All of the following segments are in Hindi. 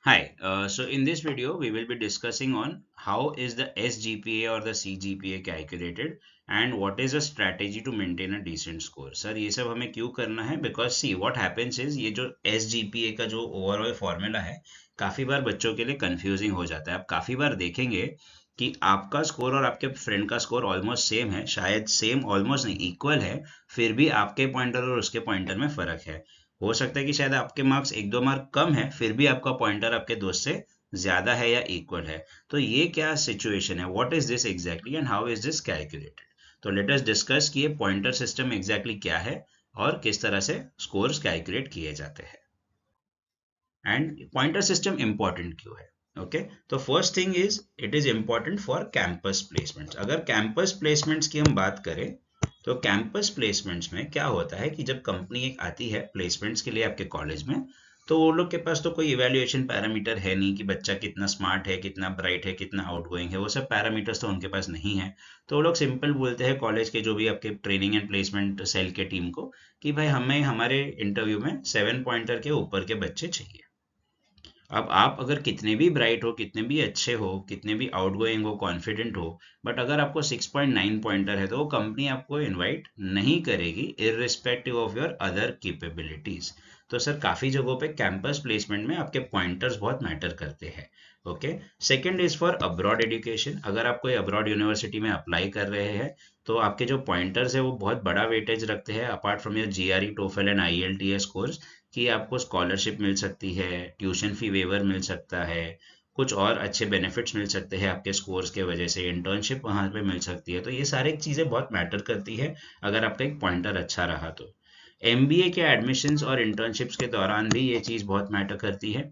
Hi, so in this video we will be discussing on how is the SGPA or the CGPA calculated and what is a strategy to maintain a decent score. Sir ये सब हमें क्यों करना है? Because see what happens is ये जो SGPA का जो ओवरऑल फॉर्मूला है काफी बार बच्चों के लिए कंफ्यूजिंग हो जाता है. आप काफी बार देखेंगे कि आपका स्कोर और आपके फ्रेंड का स्कोर ऑलमोस्ट सेम है, शायद सेम ऑलमोस्ट नहीं इक्वल है, फिर भी आपके पॉइंटर और उसके पॉइंटर में फर्क है. हो सकता है कि शायद आपके मार्क्स एक दो मार्क कम है, फिर भी आपका पॉइंटर आपके दोस्त से ज्यादा है या इक्वल है. तो ये क्या सिचुएशन है, what is this exactly and how is this calculated. तो लेट अस डिस्कस कि ये पॉइंटर सिस्टम एग्जैक्टली क्या है और किस तरह से स्कोर्स कैलकुलेट किए जाते हैं एंड पॉइंटर सिस्टम इंपॉर्टेंट क्यों है. ओके तो first thing is it is important for campus placements. अगर कैंपस प्लेसमेंट्स की हम बात करें तो कैंपस प्लेसमेंट्स में क्या होता है कि जब कंपनी एक आती है प्लेसमेंट्स के लिए आपके कॉलेज में, तो वो लोग के पास तो कोई इवैल्यूएशन पैरामीटर है नहीं कि बच्चा कितना स्मार्ट है, कितना ब्राइट है, कितना आउटगोइंग है. वो सब पैरामीटर्स तो उनके पास नहीं है. तो वो लोग सिंपल बोलते हैं कॉलेज के जो भी आपके ट्रेनिंग एंड प्लेसमेंट सेल के टीम को कि भाई हमें हमारे इंटरव्यू में 7 पॉइंटर के ऊपर के बच्चे चाहिए. अब आप अगर कितने भी ब्राइट हो, कितने भी अच्छे हो, कितने भी आउटगोइंग हो, कॉन्फिडेंट हो, बट अगर आपको 6.9 पॉइंटर है तो वो कंपनी आपको इनवाइट नहीं करेगी irrespective of your other capabilities. तो सर काफी जगहों पे कैंपस प्लेसमेंट में आपके पॉइंटर्स बहुत मैटर करते हैं. Okay second is for abroad education. अगर आप कोई अब्रॉड यूनिवर्सिटी में अप्लाई कर रहे हैं तो आपके जो पॉइंटर्स है वो बहुत बड़ा वेटेज रखते हैं apart from your GRE, TOEFL and IELTS course, कि आपको स्कॉलरशिप मिल सकती है, ट्यूशन फी वेवर मिल सकता है, कुछ और अच्छे बेनिफिट्स मिल सकते हैं आपके स्कोर्स के वजह से, इंटर्नशिप वहां पे मिल सकती है. तो ये सारी चीजें बहुत मैटर करती है अगर आपका एक पॉइंटर अच्छा रहा तो. एमबीए के एडमिशन्स और इंटर्नशिप्स के दौरान भी ये चीज बहुत मैटर करती है,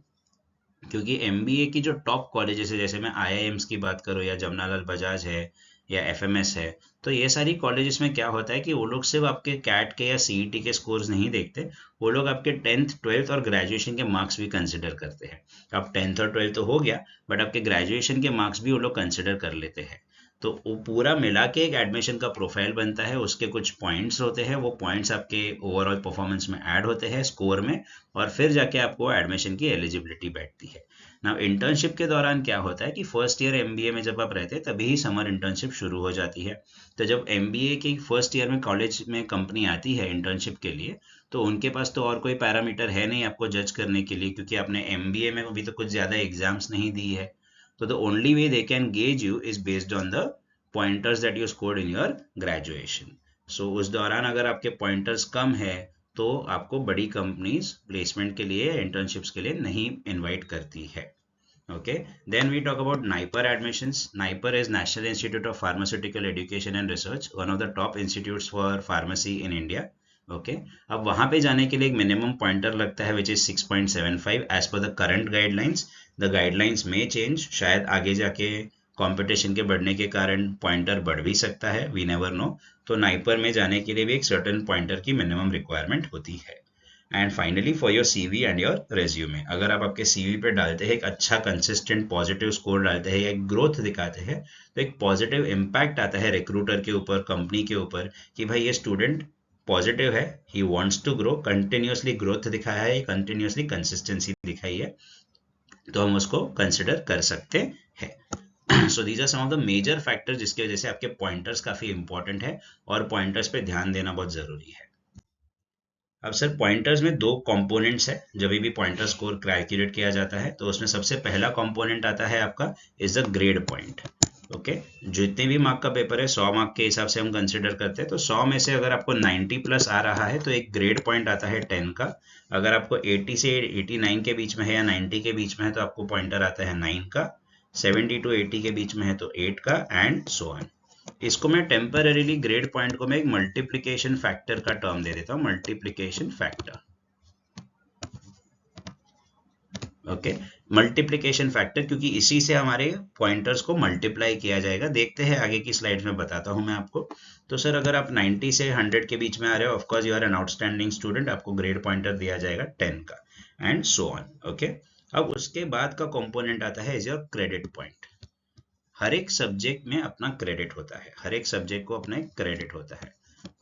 क्योंकि एमबीए की जो टॉप कॉलेजेस है, जैसे मैं आईआईएम्स की बात करूँ या जमनालाल बजाज है या एफएमएस है, तो ये सारी कॉलेजेस में क्या होता है कि वो लोग सिर्फ आपके कैट के या सीईटी के स्कोर्स नहीं देखते, वो लोग आपके 10th 12th और ग्रेजुएशन के मार्क्स भी कंसिडर करते हैं. अब 10th और 12th तो हो गया, बट आपके ग्रेजुएशन के मार्क्स भी वो लोग कंसिडर कर लेते हैं. तो वो पूरा मिला के एक एडमिशन का प्रोफाइल बनता है, उसके कुछ पॉइंट्स होते हैं, वो पॉइंट्स आपके ओवरऑल परफॉर्मेंस में ऐड होते हैं स्कोर में, और फिर जाके आपको एडमिशन की एलिजिबिलिटी बैठती है. ना इंटर्नशिप के दौरान क्या होता है कि फर्स्ट ईयर एमबीए में जब आप रहते हैं तभी ही समर इंटर्नशिप शुरू हो जाती है. तो जब एमबीए की फर्स्ट ईयर में कॉलेज में कंपनी आती है इंटर्नशिप के लिए, तो उनके पास तो और कोई पैरामीटर है नहीं आपको जज करने के लिए, क्योंकि आपने एमबीए में अभी तो कुछ ज्यादा एग्जाम्स नहीं दी है. तो the only way they can gauge you is based on the pointers that you scored in your graduation. So उस दौरान अगर आपके पॉइंटर्स कम है तो आपको बड़ी कंपनीज प्लेसमेंट के लिए, इंटर्नशिप्स के लिए नहीं इनवाइट करती है. Okay, then we talk about NIPER admissions. NIPER is National Institute of Pharmaceutical Education and Research, one of the top institutes for pharmacy in India. Okay, अब वहां पे जाने के लिए एक मिनिमम पॉइंटर लगता है which is 6.75 as per the current guidelines. The guidelines may change, शायद आगे जाके कंपटीशन के बढ़ने के कारण पॉइंटर बढ़ भी सकता है, we never know. तो नाइपर में जाने के लिए भी एक सर्टेन पॉइंटर की मिनिमम रिक्वायरमेंट होती है. And finally for your CV and your resume, अगर आप आपके सीवी पे डालते हैं एक अच्छा कंसिस्टेंट पॉजिटिव स्कोर डालते हैं या एक ग्रोथ दिखाते हैं, तो एक पॉजिटिव इम्पैक्ट आता है रिक्रूटर के ऊपर, कंपनी के ऊपर, कि भाई ये स्टूडेंट पॉजिटिव है, he wants to grow, continuously growth दिखाया है, कंटिन्यूसली कंसिस्टेंसी दिखाई है, तो हम उसको कंसिडर कर सकते हैं. So these are some of the major factors जिसकी वजह से आपके पॉइंटर्स काफी इंपॉर्टेंट है और पॉइंटर्स पे ध्यान देना बहुत जरूरी है. अब सर पॉइंटर्स में दो कंपोनेंट्स है. जब भी पॉइंटर स्कोर कैलकुलेट किया जाता है तो उसमें सबसे पहला कंपोनेंट आता है आपका is the grade point. Okay, जितने भी मार्क का पेपर है 100 मार्क के हिसाब से हम कंसिडर करते हैं, तो 100 में से अगर आपको 90 प्लस आ रहा है तो एक ग्रेड पॉइंट आता है 10 का. अगर आपको 80 से 89 के बीच में है या 90 के बीच में है तो आपको पॉइंटर आता है 9 का, 70 टू 80 के बीच में है तो 8 का, एंड सो ऑन. इसको मैं टेम्पररीली ग्रेड पॉइंट को मैं एक मल्टीप्लिकेशन फैक्टर का टर्म दे देता हूँ, multiplication factor. Okay, multiplication factor, क्योंकि इसी से हमारे पॉइंटर्स को मल्टीप्लाई किया जाएगा. देखते हैं आगे की स्लाइड्स में बताता हूं मैं आपको. तो सर अगर आप 90 से 100 के बीच में आ रहे हो, of course you are an outstanding student, आपको ग्रेड पॉइंटर दिया जाएगा 10 का, एंड सो ऑन. ओके, अब उसके बाद का कंपोनेंट आता है इज योर क्रेडिट पॉइंट. हर एक सब्जेक्ट में अपना क्रेडिट होता है, हर एक सब्जेक्ट को अपना एक क्रेडिट होता है.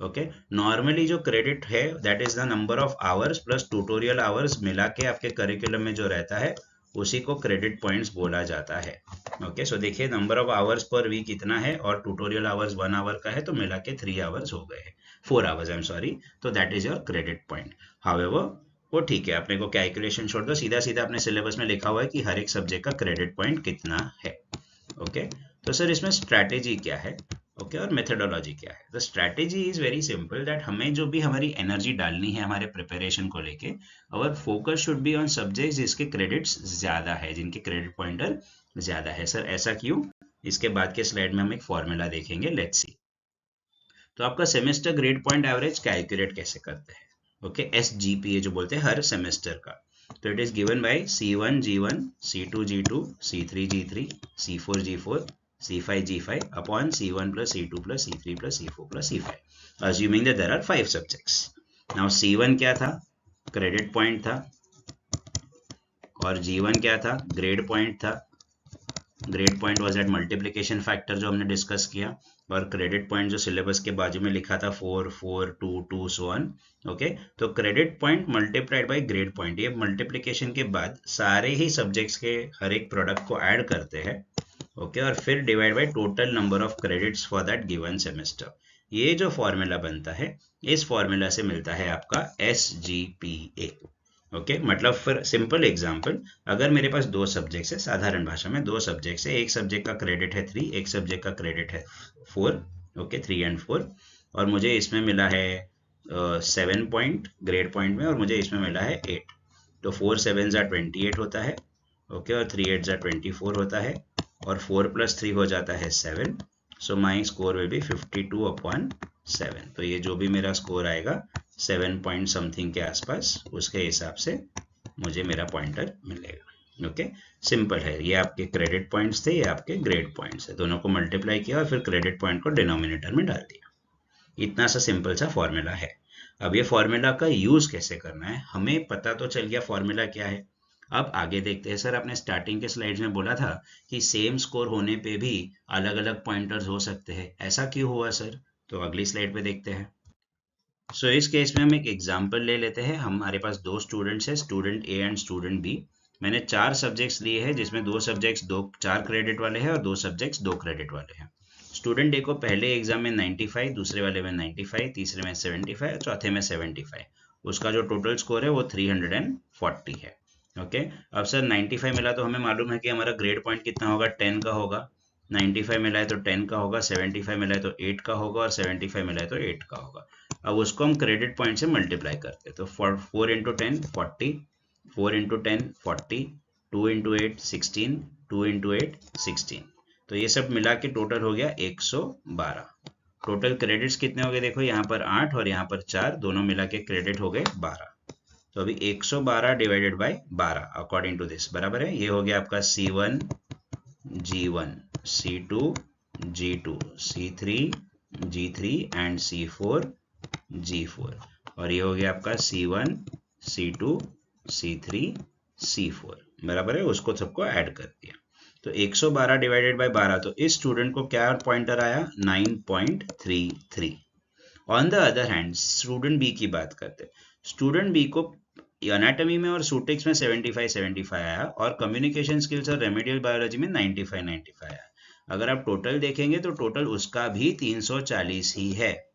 ओके, नॉर्मली जो क्रेडिट है that is the number of hours plus tutorial hours मिला के आपके करिकुलम में जो रहता है, उसी को क्रेडिट पॉइंट्स बोला जाता है। ओके, सो देखिए number of hours per week कितना है और ट्यूटोरियल आवर्स 1 आवर का है, तो मिला के 3 आवर्स हो गए, 4 आवर्स, आई एम सॉरी। तो that is your credit point. However वो ठीक है, अपने को कैलकुलेशन छोड़ दो, सीधा सीधा अपने सिलेबस में लिखा हुआ है कि हर एक सब्जेक्ट का क्रेडिट पॉइंट कितना है। ओके, तो सर इसमें स्ट्रैटेजी क्या है, ओके, और मेथडोलॉजी क्या है? The strategy is very simple, that हमें जो भी हमारी एनर्जी डालनी है हमारे प्रिपरेशन को लेके, अवर focus should be on subjects जिसके क्रेडिट्स ज्यादा है, जिनके क्रेडिट पॉइंटर ज्यादा है। सर ऐसा क्यों? इसके बाद के स्लाइड में हम एक फॉर्मूला देखेंगे, लेट्स सी। तो आपका semester grade point average calculate कैसे करते हैं? ओके, SGPA जो बोलते हैं हर सेमेस्टर का। तो it is given by C1 G1, C2 G2, C3 G3, C4 G4, C5 G5 upon C1 plus C2 plus C3 plus C4 plus C5, assuming that there are 5 subjects. Now C1 क्या था? क्रेडिट पॉइंट था, और G1 क्या था? ग्रेड पॉइंट था। Grade point was at multiplication factor जो हमने डिस्कस किया, और क्रेडिट पॉइंट जो सिलेबस के बाजू में लिखा था 4 4 2 2 सो ऑन। ओके, तो credit point multiplied by grade point, ये मल्टीप्लिकेशन के बाद सारे ही सब्जेक्ट्स के हर एक प्रोडक्ट को ऐड करते हैं। ओके, और फिर divide by total number of credits for that given semester. ये जो फॉर्मूला बनता है, इस फॉर्मूला से मिलता है आपका SGPA। ओके, मतलब फिर सिंपल एग्जांपल, अगर मेरे पास 2 सब्जेक्ट्स है, साधारण भाषा में 2 सब्जेक्ट्स है, एक सब्जेक्ट का क्रेडिट है 3, एक सब्जेक्ट का क्रेडिट है 4। ओके, 3 and 4, और मुझे इसमें मिला है 7 पॉइंट ग्रेड पॉइंट में, और मुझे इसमें मिला है 8। तो 4 7 28 होता है। ओके, और 3 8 24 होता है, और 4 + 3 हो जाता है 7। सो माई स्कोर विल बी 52/7। तो ये जो भी मेरा स्कोर आएगा 7 पॉइंट समथिंग के आसपास, उसके हिसाब से मुझे मेरा पॉइंटर मिलेगा। ओके, सिंपल है। ये आपके क्रेडिट पॉइंट्स थे, ये आपके ग्रेड पॉइंट्स है, दोनों को मल्टीप्लाई किया और फिर क्रेडिट पॉइंट को डिनोमिनेटर में डाल दिया। इतना सा सिंपल सा फॉर्मूला है। अब ये फॉर्मूला का यूज कैसे करना है, हमें पता तो चल गया फॉर्मूला क्या है। अब आगे देखते हैं। सर आपने स्टार्टिंग के स्लाइड्स में बोला था कि सेम स्कोर होने पे भी अलग अलग पॉइंटर्स हो सकते हैं, ऐसा क्यों हुआ सर? तो अगली स्लाइड पे देखते हैं। सो इस केस में हम एक एग्जांपल ले लेते हैं। हमारे पास 2 स्टूडेंट्स हैं, student A and student B। मैंने 4 सब्जेक्ट्स लिए हैं, जिसमें 2 सब्जेक्ट्स 4 क्रेडिट वाले हैं और 2 सब्जेक्ट्स 2 क्रेडिट वाले हैं। स्टूडेंट A को पहले एग्जाम में 95, दूसरे वाले में 95, तीसरे में 75, चौथे में 75। उसका जो टोटल स्कोर है वो 340 है। ओके, अब सर 95 मिला तो हमें मालूम है कि हमारा ग्रेड पॉइंट कितना होगा, 10 का होगा। 95 मिला है तो 10 का होगा, 75 मिला है तो 8 का होगा, और 75 मिला है तो 8 का होगा। अब उसको हम क्रेडिट पॉइंट से मल्टीप्लाई करते हैं, तो 4 × 10 40, 4 × 10 40, 2 × 8 16, 2 × 8 16। तो ये सब मिला के टोटल हो गया 112। टोटल क्रेडिट्स कितने हो गए देखो, यहाँ पर 8 और यहाँ पर 4, दोनों मिला के क्रेडिट हो गए 12। तो अभी 112 divided by 12 according to this बराबर है, ये हो गया आपका C1 G1, C2 G2, C3 G3 and C4 G4, और ये हो गया आपका C1 C2 C3 C4 बराबर है, उसको सबको ऐड कर दिया। तो 112 डिवाइडेड बाय 12, तो इस स्टूडेंट को क्या पॉइंटर आया, 9.33। On the other hand student B की बात करते हैं। स्टूडेंट बी को एनाटॉमी में और सूटिक्स में 75 आया, और कम्युनिकेशन स्किल्स और रेमेडियल बायोलॉजी में 95 आया। अगर आप टोटल देखेंगे तो टोटल उसका भी 340 ही है,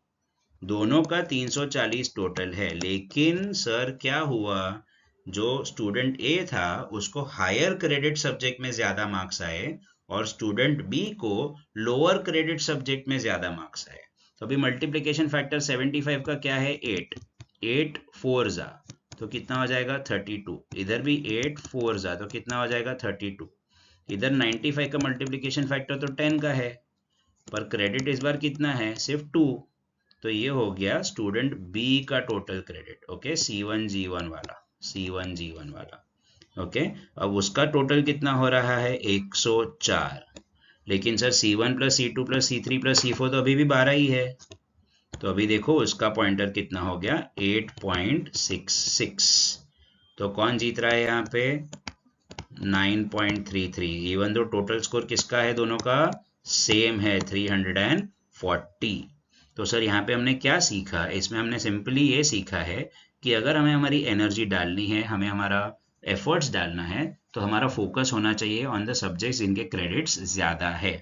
दोनों का 340 टोटल है। लेकिन सर क्या हुआ, जो स्टूडेंट ए था उसको हायर क्रेडिट सब्जेक्ट में ज्यादा मार्क्स आए, और स्टूडेंट बी को लोअर क्रेडिट सब्जेक्ट में ज्यादा मार्क्स आए। तो अभी मल्टीप्लिकेशन फैक्टर 75 का क्या है, 8 8 4 जा, तो कितना हो जाएगा 32। इधर भी 8 4 जा, तो कितना हो जाएगा 32। इधर 95 का मल्टीप्लिकेशन फैक्टर तो 10 का है, पर क्रेडिट इस बार कितना है, सिर्फ 2। तो ये हो गया स्टूडेंट बी का total credit. Okay, C1 G1 वाला, C1 G1 वाला। ओके, अब उसका टोटल कितना हो रहा है, 104। लेकिन sir C1 + C2 + C3 + C4 तो अभी भी 12 ही है। तो अभी देखो उसका पॉइंटर कितना हो गया, 8.66। तो कौन जीत रहा है यहाँ पे, 9.33। इवन तो टोटल स्कोर किसका है, दोनों का सेम है, 340। तो सर यहाँ पे हमने क्या सीखा, इसमें हमने सिंपली ये सीखा है कि अगर हमें हमारी एनर्जी डालनी है, हमें हमारा एफर्ट्स डालना है, तो हमारा फोकस होना चाहिए ऑन द सब्जेक्ट्स जिनके क्रेडिट्स ज़्यादा है।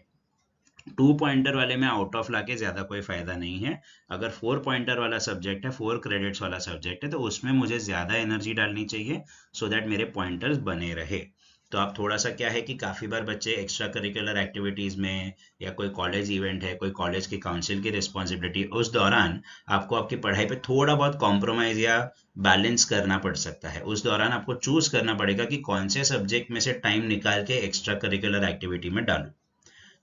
2 पॉइंटर वाले में आउट ऑफ लाके ज़्यादा कोई फ़ायदा नहीं है। अगर 4 पॉइंटर वाला सब्जेक्ट है, 4 क्रेडिट्स वाला सब्जेक्ट है, तो उसमें मुझे ज़्यादा एनर्जी डालनी चाहिए सो दैट मेरे पॉइंटर्स बने रहे। तो आप थोड़ा सा क्या है कि काफ़ी बार बच्चे एक्स्ट्रा करिकुलर एक्टिविटीज़ में या कोई कॉलेज इवेंट है, कोई कॉलेज की काउंसिल की रिस्पॉन्सिबिलिटी, उस दौरान आपको आपकी पढ़ाई पे थोड़ा बहुत कॉम्प्रोमाइज़ या बैलेंस करना पड़ सकता है। उस दौरान आपको चूज करना पड़ेगा कि कौन से सब्जेक्ट में से टाइम निकाल के एक्स्ट्रा करिकुलर एक्टिविटी में डालूं।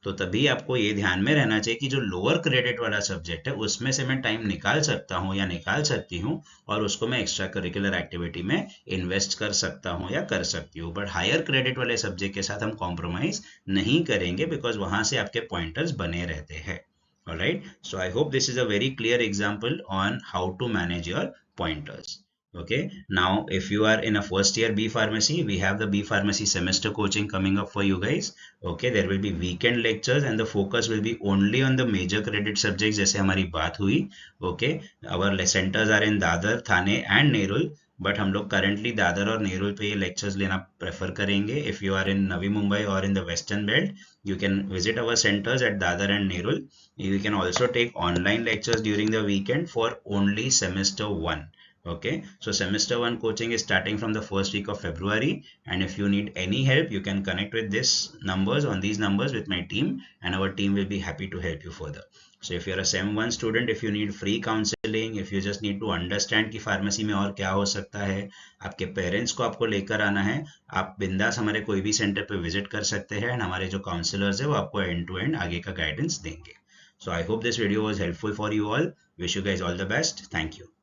तो तभी आपको ये ध्यान में रहना चाहिए कि जो लोअर क्रेडिट वाला सब्जेक्ट है उसमें से मैं टाइम निकाल सकता हूँ या निकाल सकती हूँ और उसको मैं एक्स्ट्रा करिकुलर एक्टिविटी में इन्वेस्ट कर सकता हूँ या कर सकती हूँ। बट हायर क्रेडिट वाले सब्जेक्ट के साथ हम कॉम्प्रोमाइज नहीं करेंगे बिकॉज वहां से आपके पॉइंटर्स बने रहते हैं। Alright, so I hope this is a very clear example on how to manage your pointers. Okay, now if you are in a first year B pharmacy, we have the B pharmacy semester coaching coming up for you guys. Okay, there will be weekend lectures and the focus will be only on the major credit subjects जैसे हमारी बात हुई. Okay, our centers are in Dadar, Thane and Nerul, but हम लोग करेंटली दादर और नेरुल पे ये लेक्चर्स लेना प्रेफर करेंगे. If you are in Navi Mumbai और in the western belt, you can visit our centers at Dadar and Nerul. You can also take online lectures during the weekend for only semester 1. Okay, so semester 1 coaching is starting from the first week of February, and if you need any help you can connect with these numbers with my team, and our team will be happy to help you further. So if you're a SEM 1 student, if you need free counseling, if you just need to understand कि फार्मेसी में और क्या हो सकता है, आपके पेरेंट्स को आपको लेकर आना है, आप बिंदास हमारे कोई भी सेंटर पे विजिट कर सकते हैं, एंड हमारे जो काउंसलर्स है वो आपको एंड टू एंड आगे का गाइडेंस देंगे. So I hope this video was helpful for you all. Wish you guys all the best. Thank you.